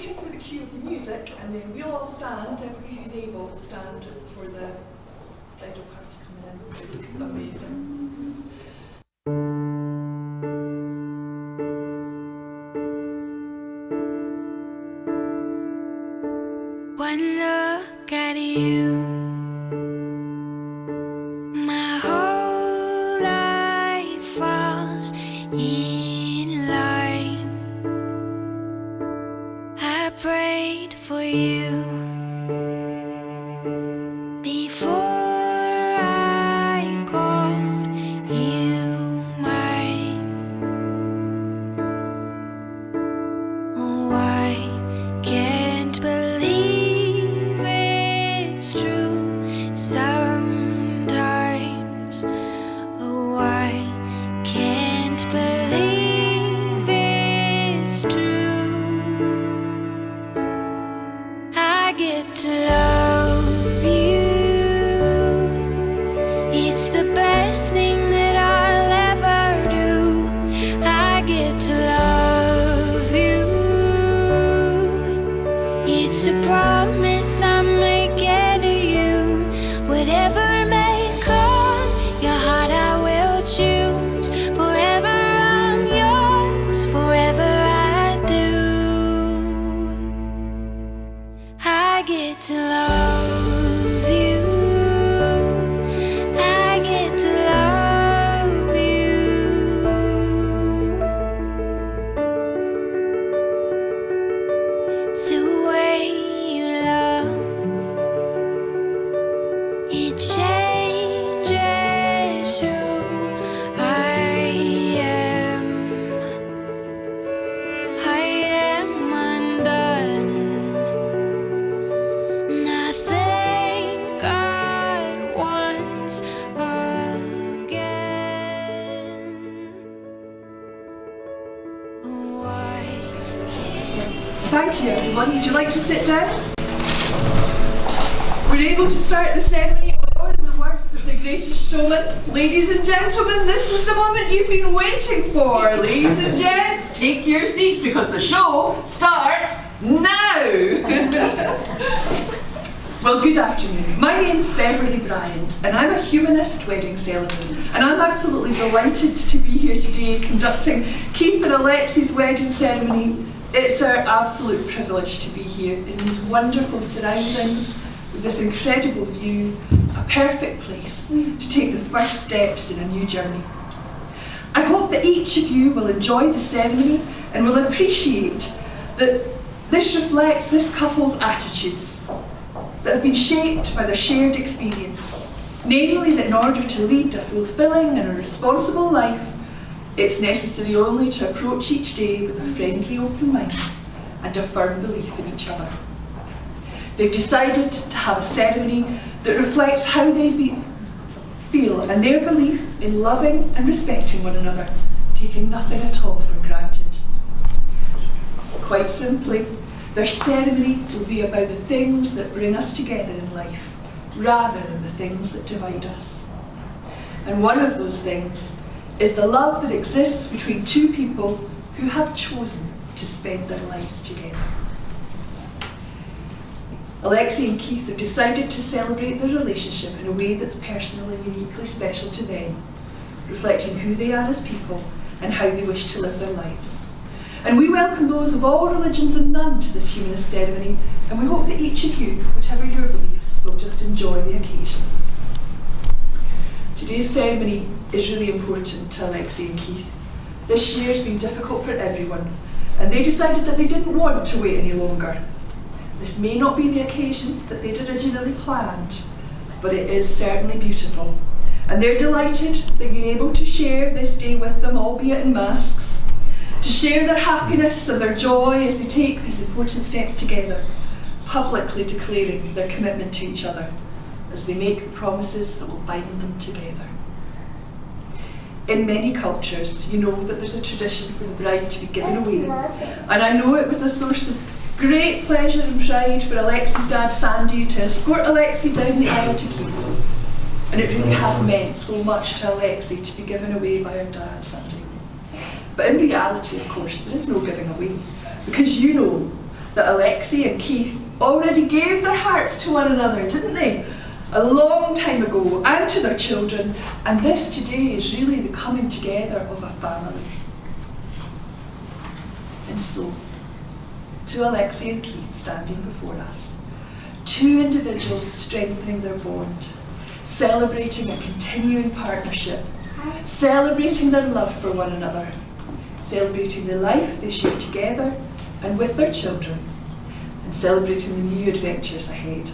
waiting for the cue of the music, and then we'll all stand, everybody who's able, stand for the bridal party coming in. It'll look amazing. One look at you, my whole life falls in line. I prayed for you before I called you mine. Oh, I can't believe it's true sometimes. Oh, I can't believe it's true. I get to love you. It's the best thing that I'll ever do. I get to love you. It's a promise I'm making to you. Whatever may come, your heart I will choose. Forever I'm yours, forever I do. I get to love you. I get to love you. The way you love, it changes who I am. I am undone. Nothing God wants again. Oh, I can't. Thank you, everyone. Would you like to sit down? We're able to start the ceremony on in the words of the greatest showman. Ladies and gentlemen, this is the moment you've been waiting for. Ladies and gents, take your seats because the show starts now. Well, good afternoon. My name's Beverly Bryant, and I'm a humanist wedding celebrant. And I'm absolutely delighted to be here today conducting Keith and Alexi's wedding ceremony. It's our absolute privilege to be here in these wonderful surroundings, with this incredible view, a perfect place to take the first steps in a new journey. I hope that each of you will enjoy the ceremony and will appreciate that this reflects this couple's attitudes that have been shaped by their shared experience, namely that in order to lead a fulfilling and a responsible life, it's necessary only to approach each day with a friendly open mind and a firm belief in each other. They've decided to have a ceremony that reflects how they feel and their belief in loving and respecting one another, taking nothing at all for granted. Quite simply, their ceremony will be about the things that bring us together in life, rather than the things that divide us. And one of those things is the love that exists between two people who have chosen to spend their lives together. Alexi and Keith have decided to celebrate their relationship in a way that's personally and uniquely special to them, reflecting who they are as people and how they wish to live their lives. And we welcome those of all religions and none to this humanist ceremony, and we hope that each of you, whatever your beliefs, will just enjoy the occasion. Today's ceremony is really important to Alexi and Keith. This year's been difficult for everyone, and they decided that they didn't want to wait any longer. This may not be the occasion that they'd originally planned, but it is certainly beautiful. And they're delighted that you're able to share this day with them, albeit in masks, to share their happiness and their joy as they take these important steps together, publicly declaring their commitment to each other as they make the promises that will bind them together. In many cultures, you know that there's a tradition for the bride to be given away, and I know it was a source of great pleasure and pride for Alexi's dad Sandy to escort Alexi down the aisle to Keith. And it really has meant so much to Alexi to be given away by her dad Sandy. But in reality, of course, there is no giving away, because you know that Alexi and Keith already gave their hearts to one another, didn't they? A long time ago, and to their children, and this today is really the coming together of a family. And so, to Alexi and Keith standing before us, two individuals strengthening their bond, celebrating a continuing partnership, celebrating their love for one another, celebrating the life they share together and with their children, and celebrating the new adventures ahead.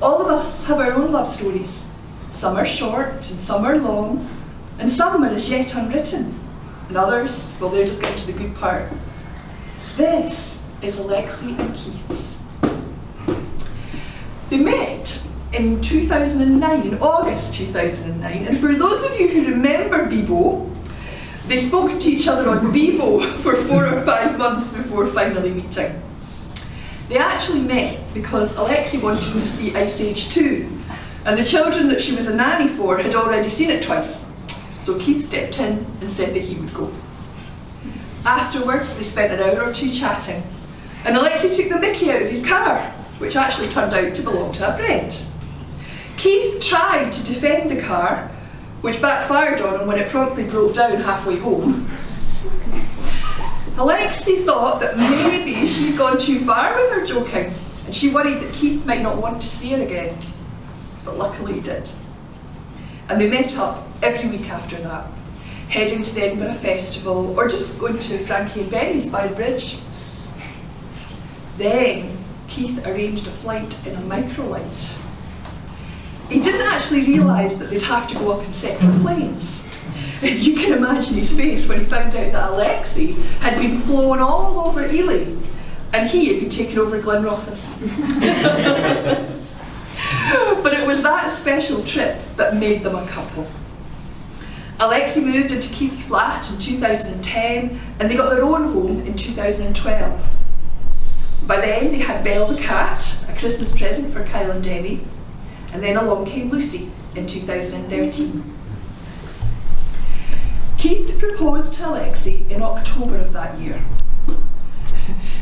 All of us have our own love stories. Some are short and some are long, and some are as yet unwritten, and others, well, they're just getting to the good part. This is Alexi and Keith's. They met in 2009, in August 2009, and for those of you who remember Bebo, they spoke to each other on Bebo for 4 or 5 months before finally meeting. They actually met because Alexi wanted to see Ice Age 2, and the children that she was a nanny for had already seen it twice. So Keith stepped in and said that he would go. Afterwards, they spent an hour or two chatting, and Alexi took the mickey out of his car, which actually turned out to belong to a friend. Keith tried to defend the car, which backfired on him when it promptly broke down halfway home. Alexi thought that maybe she'd gone too far with her joking, and she worried that Keith might not want to see her again. But luckily he did. And they met up every week after that, heading to the Edinburgh Festival, or just going to Frankie and Benny's by the bridge. Then Keith arranged a flight in a microlight. He didn't actually realise that they'd have to go up in separate planes. You can imagine his face when he found out that Alexi had been flown all over Ely and he had been taken over Glenrothes. But it was that special trip that made them a couple. Alexi moved into Keith's flat in 2010 and they got their own home in 2012. By then they had Belle the cat, a Christmas present for Kyle and Debbie, and then along came Lucy in 2013. Keith proposed to Alexi in October of that year.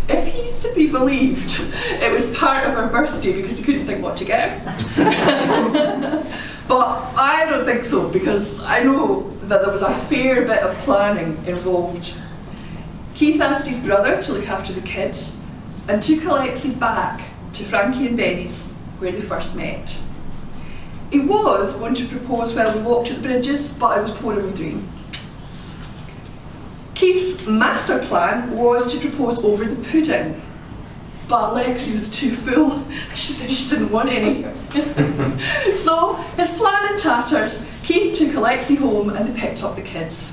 If he's to be believed, it was part of her birthday because he couldn't think what to get her. But I don't think so, because I know that there was a fair bit of planning involved. Keith asked his brother to look after the kids and took Alexi back to Frankie and Benny's, where they first met. He was going to propose while they walked to the bridges, but I was pouring with rain. Keith's master plan was to propose over the pudding, but Alexi was too full. She said she didn't want any. So, his plan in tatters, Keith took Alexi home and they picked up the kids.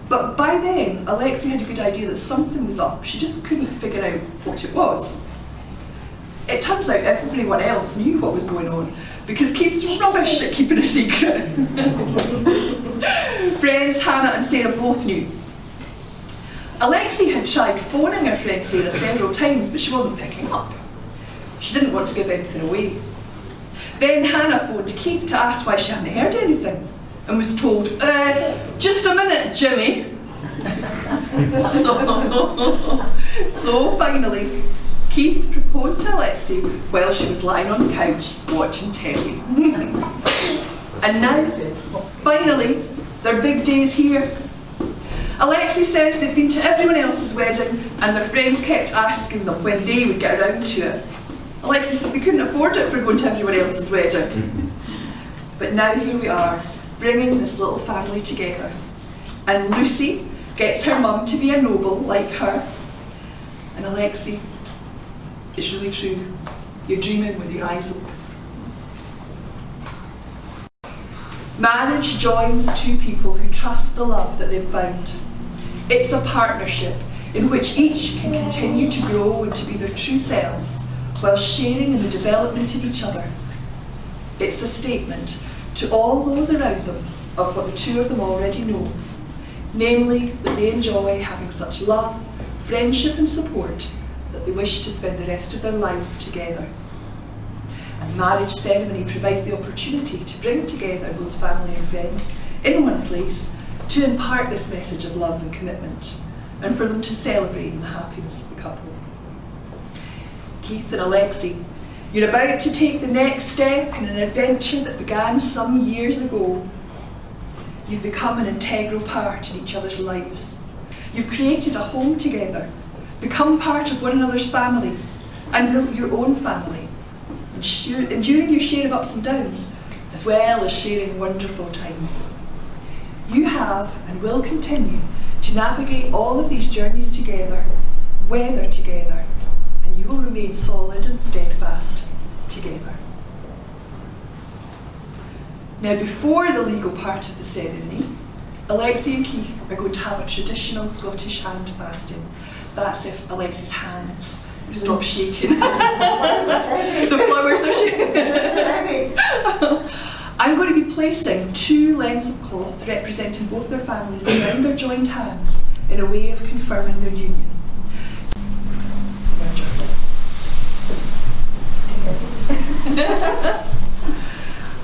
But by then, Alexi had a good idea that something was up. She just couldn't figure out what it was. It turns out everyone else knew what was going on, because Keith's rubbish at keeping a secret. Friends Hannah and Sarah both knew. Alexi had tried phoning her friend Sarah several times, but she wasn't picking up. She didn't want to give anything away. Then Hannah phoned Keith to ask why she hadn't heard anything, and was told, just a minute, Jimmy. So finally, Keith proposed to Alexi while she was lying on the couch watching telly. And now, finally, their big day's here. Alexi says they've been to everyone else's wedding and their friends kept asking them when they would get around to it. Alexi says they couldn't afford it for going to everyone else's wedding. But now here we are, bringing this little family together. And Lucy gets her mum to be a noble like her. And Alexi, it's really true. You're dreaming with your eyes open. Marriage joins two people who trust the love that they've found. It's a partnership in which each can continue to grow and to be their true selves while sharing in the development of each other. It's a statement to all those around them of what the two of them already know, namely that they enjoy having such love, friendship and support that they wish to spend the rest of their lives together. And marriage ceremony provides the opportunity to bring together those family and friends in one place to impart this message of love and commitment, and for them to celebrate in the happiness of the couple. Keith and Alexi, you're about to take the next step in an adventure that began some years ago. You've become an integral part in each other's lives. You've created a home together, become part of one another's families, and built your own family, enduring your share of ups and downs, as well as sharing wonderful times. You have and will continue to navigate all of these journeys together, weather together, and you will remain solid and steadfast together. Now, before the legal part of the ceremony, Alexi and Keith are going to have a traditional Scottish hand fasting. That's if Alexi's hands stop shaking. The flowers are shaking. I'm going to be placing 2 lengths of cloth representing both their families around their joined hands in a way of confirming their union.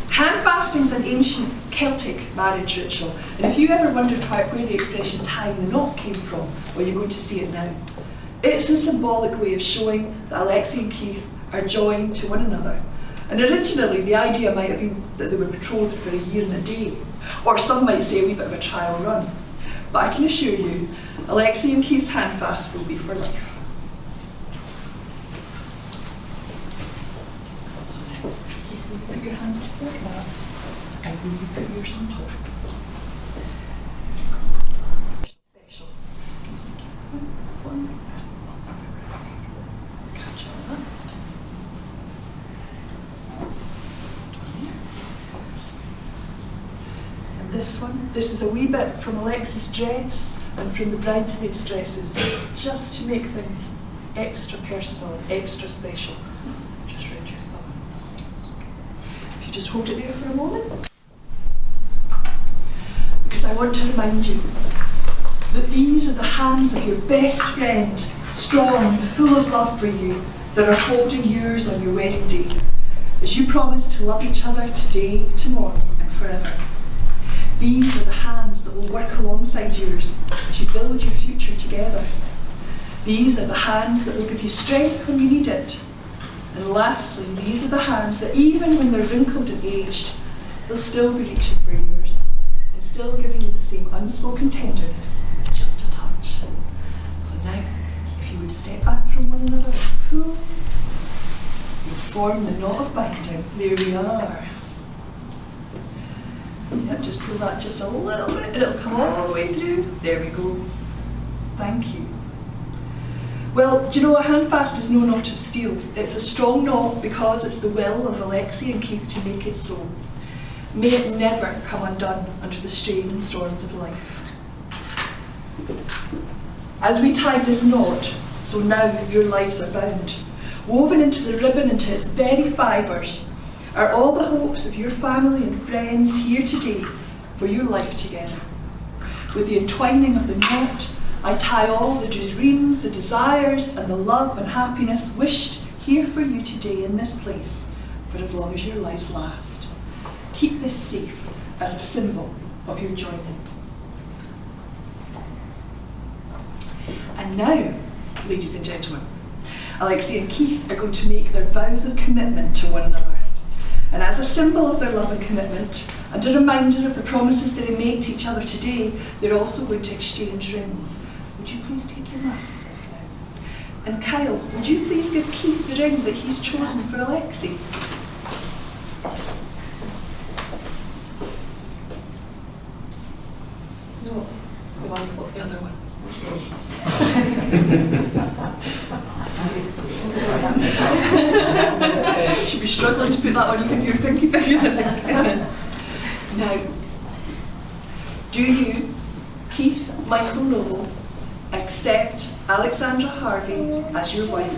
Hand fasting is an ancient Celtic marriage ritual, and if you ever wondered where the expression tying the knot came from, well, you're going to see it now. It's a symbolic way of showing that Alexi and Keith are joined to one another. And originally the idea might have been that they were betrothed for a year and a day, or some might say a wee bit of a trial run. But I can assure you, Alexi and Keith's hand fast will be for life. So now, you put your hands together now, and will you put yours on top? Special. Can you stick your one like that? Catch all that. This is a wee bit from Alexi's dress and from the bridesmaids' dresses, just to make things extra personal and extra special. Just round your thumb. If you just hold it there for a moment. Because I want to remind you that these are the hands of your best friend, strong and full of love for you, that are holding yours on your wedding day, as you promise to love each other today, tomorrow and forever. These are the hands that will work alongside yours as you build your future together. These are the hands that will give you strength when you need it. And lastly, these are the hands that even when they're wrinkled and aged, they'll still be reaching for yours and still giving you the same unspoken tenderness with just a touch. So now, if you would step back from one another and pull, you'll form the knot of binding. There we are. Yep, just pull that just a little bit and it'll come all the way through. There we go. Thank you. Well, do you know, a handfast is no knot of steel. It's a strong knot because it's the will of Alexi and Keith to make it so. May it never come undone under the strain and storms of life. As we tie this knot, so now your lives are bound. Woven into the ribbon, into its very fibres, are all the hopes of your family and friends here today for your life together. With the entwining of the knot, I tie all the dreams, the desires, and the love and happiness wished here for you today in this place for as long as your lives last. Keep this safe as a symbol of your joining. And now, ladies and gentlemen, Alexi and Keith are going to make their vows of commitment to one another. And as a symbol of their love and commitment, and a reminder of the promises that they made to each other today, they're also going to exchange rings. Would you please take your masks off now? And Kyle, would you please give Keith the ring that he's chosen for Alexi? No, the one of the other one. Should be struggling to put that on even your pinky finger. Now, do you, Keith Michael Noble, accept Alexandra Harvey as your wife?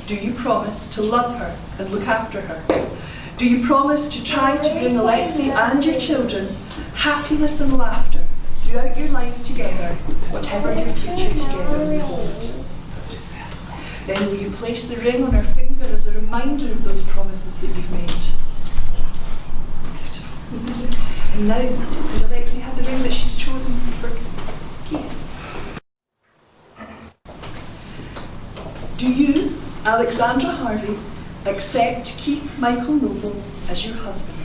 Do you promise to love her and look after her? Do you promise to try to bring Alexi and your children happiness and laughter throughout your lives together, whatever your future together may hold? Then will you place the ring on her finger as a reminder of those promises that you've made? Beautiful. And now, would Alexi have the ring that she's chosen for Keith? Do you, Alexandra Harvey, accept Keith Michael Noble as your husband?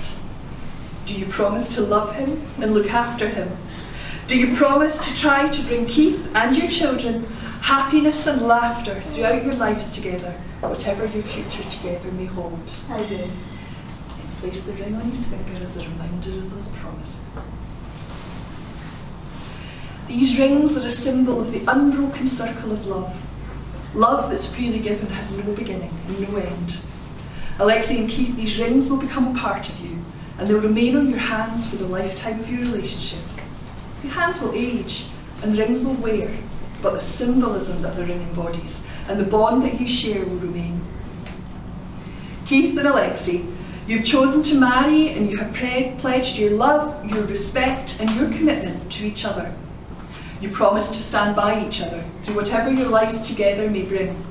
Do you promise to love him and look after him? Do you promise to try to bring Keith and your children happiness and laughter throughout your lives together, whatever your future together may hold? I do. Place the ring on his finger as a reminder of those promises. These rings are a symbol of the unbroken circle of love. Love that's freely given has no beginning and no end. Alexei and Keith, these rings will become a part of you, and they'll remain on your hands for the lifetime of your relationship. Your hands will age, and the rings will wear, but the symbolism that the ring embodies and the bond that you share will remain. Keith and Alexei, you've chosen to marry, and you have pledged your love, your respect, and your commitment to each other. You promise to stand by each other through whatever your lives together may bring.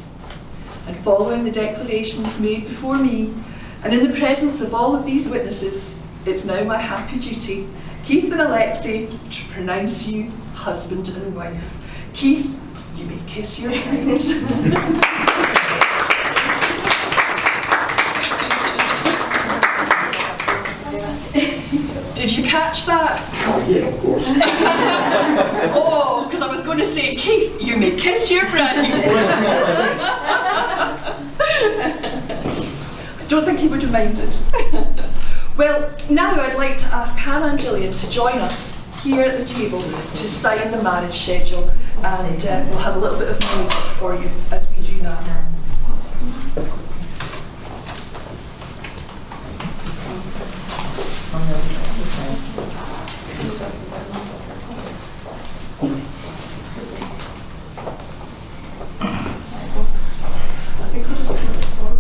And following the declarations made before me, and in the presence of all of these witnesses, it's now my happy duty, Keith and Alexei, to pronounce you husband and wife. Keith, you may kiss your bride. Did you catch that? Oh, yeah, of course. Oh, because I was going to say, Keith, you may kiss your bride. I don't think he would have minded. Well, now I'd like to ask Hannah and Gillian to join us here at the table to sign the marriage schedule, and we'll have a little bit of music for you as we do that. I think I'll just put this forward.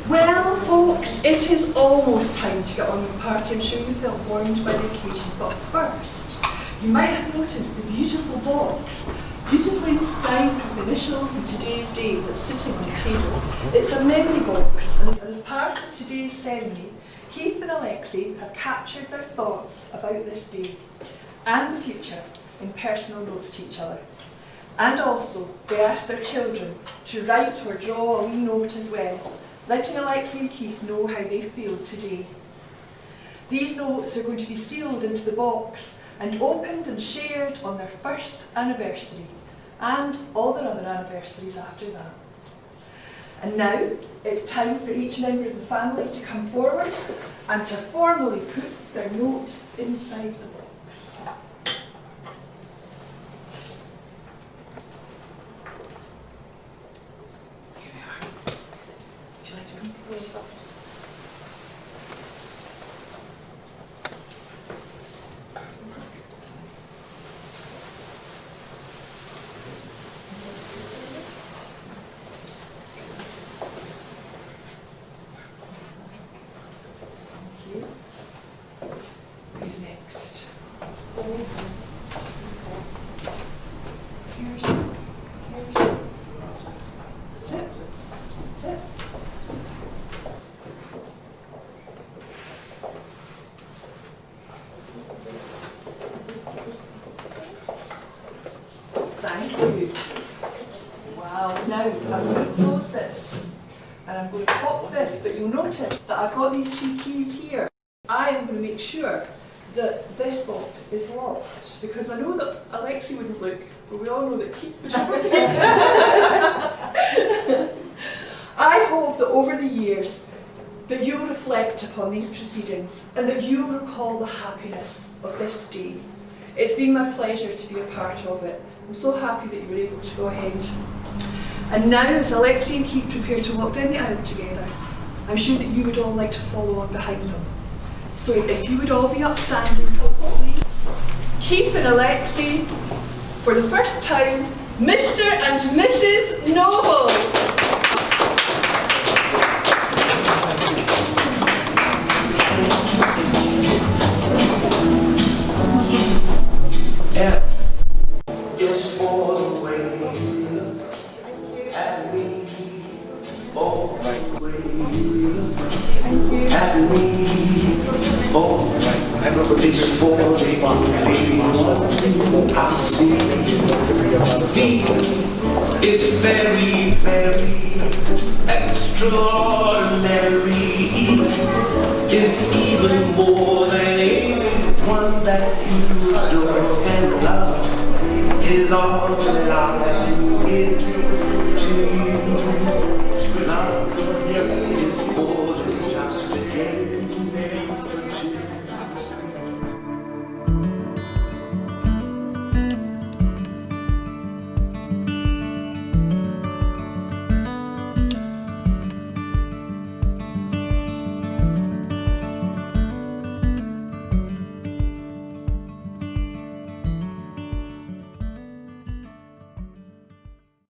Well, folks, it is almost time to get on with the party. I'm sure you felt warmed by the occasion, but first, you might have noticed the beautiful box, beautifully inscribed with initials and today's date that's sitting on the table. It's a memory box, and as part of today's ceremony, Keith and Alexei have captured their thoughts about this day and the future in personal notes to each other. And also, they asked their children to write or draw a wee note as well, letting Alexei and Keith know how they feel today. These notes are going to be sealed into the box and opened and shared on their first anniversary and all their other anniversaries after that. And now it's time for each member of the family to come forward and to formally put their note inside the box. Who's next? Thank you. Wow, now I'm going to close this and I'm going to pop this, but you'll notice that I've got these two keys here. I am going to make sure that this box is locked because I know that Alexi wouldn't look, but we all know that Keith would have. I hope that over the years that you reflect upon these proceedings and that you recall the happiness of this day. It's been my pleasure to be a part of it. I'm so happy that you were able to go ahead. And now, as Alexi and Keith prepare to walk down the aisle together, I'm sure that you would all like to follow on behind them. So if you would all be upstanding, please. Keith and Alexi, for the first time, Mr. and Mrs. Noble. Is for the way at me, oh, way at me, oh, it's for the one I see. V is very, very extraordinary. E is even more than anyone that you adore and love. Is all that I can give to you.